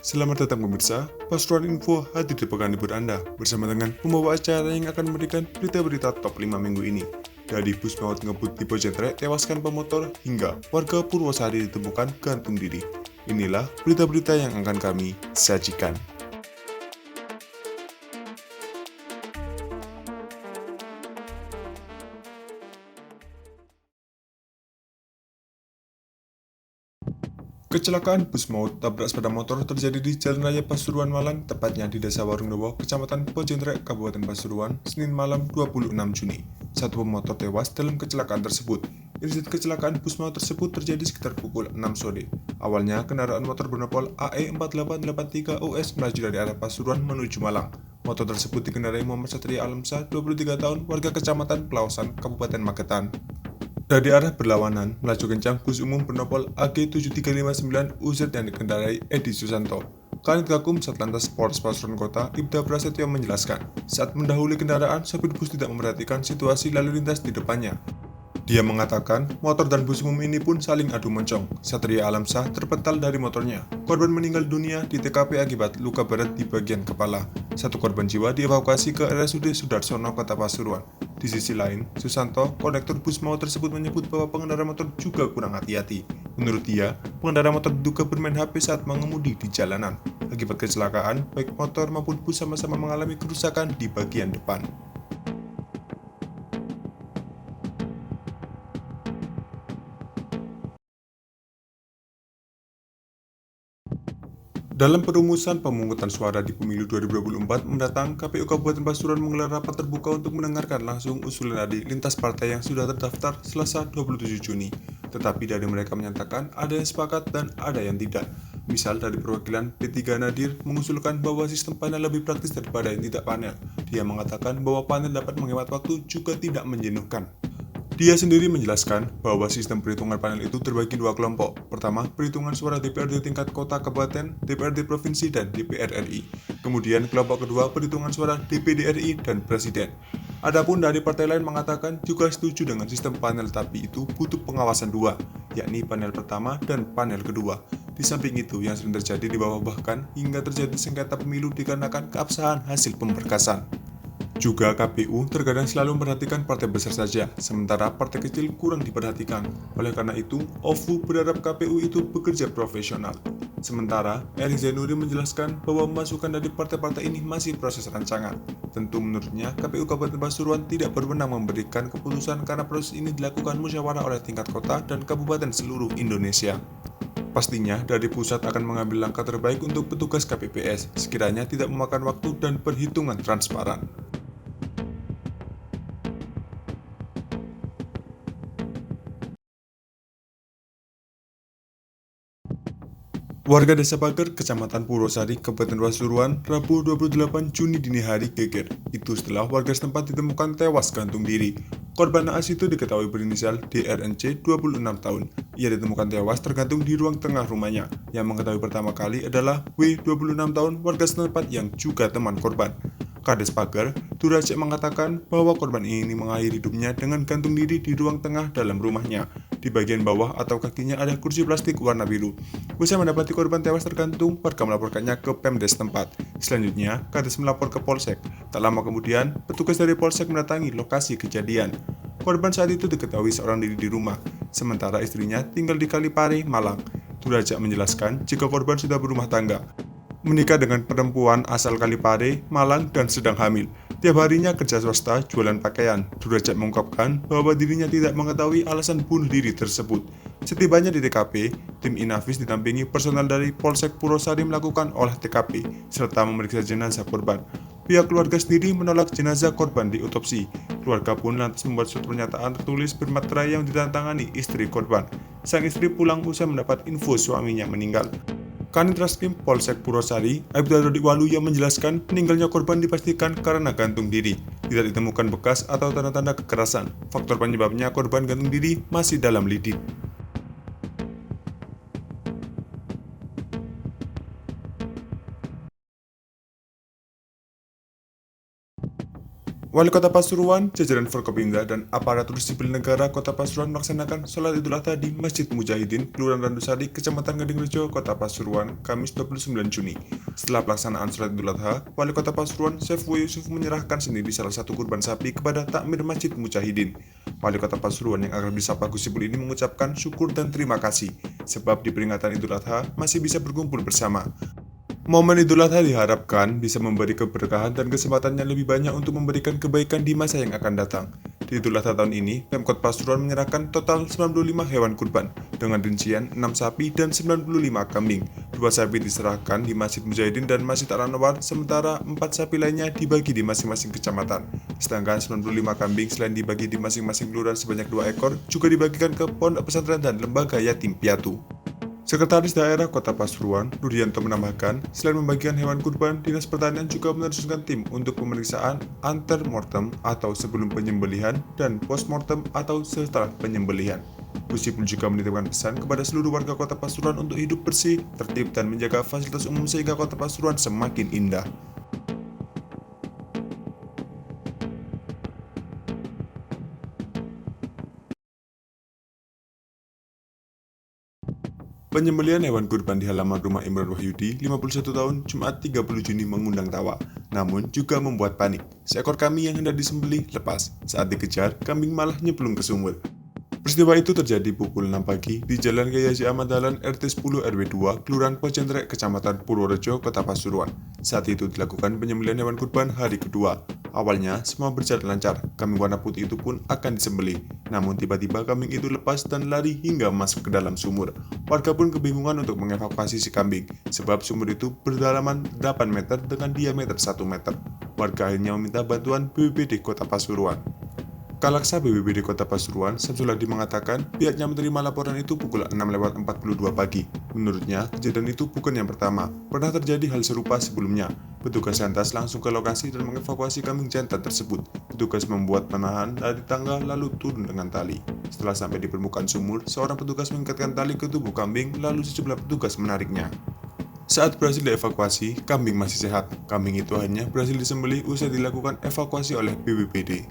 Selamat datang pemirsa, Pasuruan Info hadir di pekan libur Anda bersama dengan pembawa acara yang akan memberikan berita-berita top 5 minggu ini. Dari bus maut ngebut di Bojonegoro tewaskan pemotor hingga warga Purwosari ditemukan gantung diri. Inilah berita-berita yang akan kami sajikan. Kecelakaan bus maut tabrak sepeda motor terjadi di Jalan Raya Pasuruan Malang, tepatnya di Desa Warungdowo, Kecamatan Bojonegoro, Kabupaten Pasuruan, Senin malam 26 Juni. Satu pemotor tewas dalam kecelakaan tersebut. Insiden kecelakaan bus maut tersebut terjadi sekitar pukul 6 sore. Awalnya, kendaraan motor bernopol AE4883 US melaju dari arah Pasuruan menuju Malang. Motor tersebut dikendarai Muhammad Satria Alamsa, 23 tahun, warga Kecamatan Pelausan, Kabupaten Magetan. Dari arah berlawanan, melaju kencang bus umum bernopol AG7359 UZ yang dikendarai Edi Susanto. Kanit Gakum Satlantas Polres Pasuruan Kota, Ibda Prasetyo menjelaskan, saat mendahului kendaraan, sopir bus tidak memperhatikan situasi lalu lintas di depannya. Dia mengatakan, motor dan bus umum ini pun saling adu moncong. Satria Alamsah terpental dari motornya. Korban meninggal dunia di TKP akibat luka berat di bagian kepala. Satu korban jiwa dievakuasi ke RSUD Sudarsono, Kota Pasuruan. Di sisi lain, Susanto, konektor bus maut tersebut menyebut bahwa pengendara motor juga kurang hati-hati. Menurut dia, pengendara motor diduga bermain HP saat mengemudi di jalanan. Akibat kecelakaan, baik motor maupun bus sama-sama mengalami kerusakan di bagian depan. Dalam perumusan pemungutan suara di pemilu 2024 mendatang, KPU Kabupaten Pasuruan menggelar rapat terbuka untuk mendengarkan langsung usulan adik lintas partai yang sudah terdaftar Selasa 27 Juni. Tetapi dari mereka menyatakan ada yang sepakat dan ada yang tidak. Misal dari perwakilan P3 Nadir mengusulkan bahwa sistem panel lebih praktis daripada yang tidak panel. Dia mengatakan bahwa panel dapat menghemat waktu juga tidak menjenuhkan. Dia sendiri menjelaskan bahwa sistem perhitungan panel itu terbagi dua kelompok. Pertama, perhitungan suara DPRD tingkat kota kabupaten, DPRD provinsi, dan DPR RI. Kemudian kelompok kedua, perhitungan suara DPD RI dan presiden. Adapun dari partai lain mengatakan juga setuju dengan sistem panel, tapi itu butuh pengawasan dua, yakni panel pertama dan panel kedua. Di samping itu, yang sering terjadi di bawah bahkan hingga terjadi sengketa pemilu dikarenakan keabsahan hasil pemberkasan. Juga KPU terkadang selalu memperhatikan partai besar saja, sementara partai kecil kurang diperhatikan. Oleh karena itu, OFU berharap KPU itu bekerja profesional. Sementara, Eri Zainuri menjelaskan bahwa masukan dari partai-partai ini masih proses rancangan. Tentu menurutnya, KPU Kabupaten Pasuruan tidak berwenang memberikan keputusan karena proses ini dilakukan musyawarah oleh tingkat kota dan kabupaten seluruh Indonesia. Pastinya, dari pusat akan mengambil langkah terbaik untuk petugas KPPS, sekiranya tidak memakan waktu dan perhitungan transparan. Warga Desa Pager, Kecamatan Purwosari, Kabupaten Pasuruan, Rabu 28 Juni dini hari geger. Itu setelah warga setempat ditemukan tewas gantung diri. Korban naas itu diketahui berinisial DRNC 26 tahun. Ia ditemukan tewas tergantung di ruang tengah rumahnya. Yang mengetahui pertama kali adalah W 26 tahun warga setempat yang juga teman korban. Kades Pager, Duracek mengatakan bahwa korban ini mengakhiri hidupnya dengan gantung diri di ruang tengah dalam rumahnya. Di bagian bawah atau kakinya ada kursi plastik warna biru. Usai mendapati korban tewas tergantung, warga melaporkannya ke Pemdes tempat. Selanjutnya, Kades melapor ke Polsek. Tak lama kemudian, petugas dari Polsek mendatangi lokasi kejadian. Korban saat itu diketahui seorang diri di rumah, sementara istrinya tinggal di Kalipare, Malang. Duracek menjelaskan jika korban sudah berumah tangga, menikah dengan perempuan asal Kalipare, Malang, dan sedang hamil. Tiap harinya kerja swasta jualan pakaian. Duracek mengungkapkan bahwa dirinya tidak mengetahui alasan bunuh diri tersebut. Setibanya di TKP, tim Inavis didampingi personel dari Polsek Purwosari melakukan olah TKP serta memeriksa jenazah korban. Pihak keluarga sendiri menolak jenazah korban diotopsi. Keluarga pun lantas membuat surat pernyataan tertulis bermaterai yang ditandatangani istri korban. Sang istri pulang usai mendapat info suaminya meninggal. Kanit Reskrim Polsek Purwosari, Aibda Dodi Walu yang menjelaskan meninggalnya korban dipastikan karena gantung diri. Tidak ditemukan bekas atau tanda-tanda kekerasan. Faktor penyebabnya korban gantung diri masih dalam lidik. Wali Kota Pasuruan, jajaran Forkopimda, dan aparatur sipil negara Kota Pasuruan melaksanakan sholat Idul Adha di Masjid Mujahidin, Kelurahan Randusari, Kecamatan Gadingrejo, Kota Pasuruan, Kamis 29 Juni. Setelah pelaksanaan sholat Idul Adha, Wali Kota Pasuruan, Saiful Yusuf menyerahkan sendiri salah satu kurban sapi kepada takmir Masjid Mujahidin. Wali Kota Pasuruan yang akrab disapa Gus Ipul ini mengucapkan syukur dan terima kasih, sebab di peringatan Idul Adha masih bisa berkumpul bersama. Momen Idul Adha diharapkan bisa memberi keberkahan dan kesempatan yang lebih banyak untuk memberikan kebaikan di masa yang akan datang. Di Idul Adha tahun ini, Pemkot Pasuruan menyerahkan total 95 hewan kurban, dengan rincian 6 sapi dan 95 kambing. 2 sapi diserahkan di Masjid Mujahidin dan Masjid Al-Anwar, sementara 4 sapi lainnya dibagi di masing-masing kecamatan. Sedangkan 95 kambing selain dibagi di masing-masing kelurahan sebanyak 2 ekor, juga dibagikan ke pondok pesantren dan lembaga yatim piatu. Sekretaris Daerah Kota Pasuruan, Nuryanto menambahkan, selain membagikan hewan kurban, Dinas Pertanian juga menerjunkan tim untuk pemeriksaan antemortem atau sebelum penyembelihan dan postmortem atau setelah penyembelihan. Gus Ipul juga menitipkan pesan kepada seluruh warga Kota Pasuruan untuk hidup bersih, tertib, dan menjaga fasilitas umum sehingga Kota Pasuruan semakin indah. Penyembelihan hewan kurban di halaman rumah Imran Wahyudi, 51 tahun, Jumat 30 Juni mengundang tawa, namun juga membuat panik. Seekor kambing yang hendak disembelih lepas. Saat dikejar, kambing malah nyemplung ke sumur. Peristiwa itu terjadi pukul 6 pagi di Jalan Kiai Haji Ahmad Dahlan RT 10 RW 2, Kelurahan Pocentrek, Kecamatan Purworejo, Kota Pasuruan. Saat itu dilakukan penyembelihan hewan kurban hari kedua. Awalnya semua berjalan lancar, kambing warna putih itu pun akan disembelih. Namun tiba-tiba kambing itu lepas dan lari hingga masuk ke dalam sumur. Warga pun kebingungan untuk mengevakuasi si kambing, sebab sumur itu berdalaman 8 meter dengan diameter 1 meter. Warga akhirnya meminta bantuan BPBD Kota Pasuruan. Kalaksa BPBD Kota Pasuruan, Samsul Hadi mengatakan pihaknya menerima laporan itu pukul 6.42 pagi. Menurutnya, kejadian itu bukan yang pertama. Pernah terjadi hal serupa sebelumnya. Petugas lantas langsung ke lokasi dan mengevakuasi kambing jantan tersebut. Petugas membuat penahan dari tangga lalu turun dengan tali. Setelah sampai di permukaan sumur, seorang petugas mengikatkan tali ke tubuh kambing, lalu sejumlah petugas menariknya. Saat berhasil dievakuasi, kambing masih sehat. Kambing itu akhirnya berhasil disembelih usai dilakukan evakuasi oleh BPBD.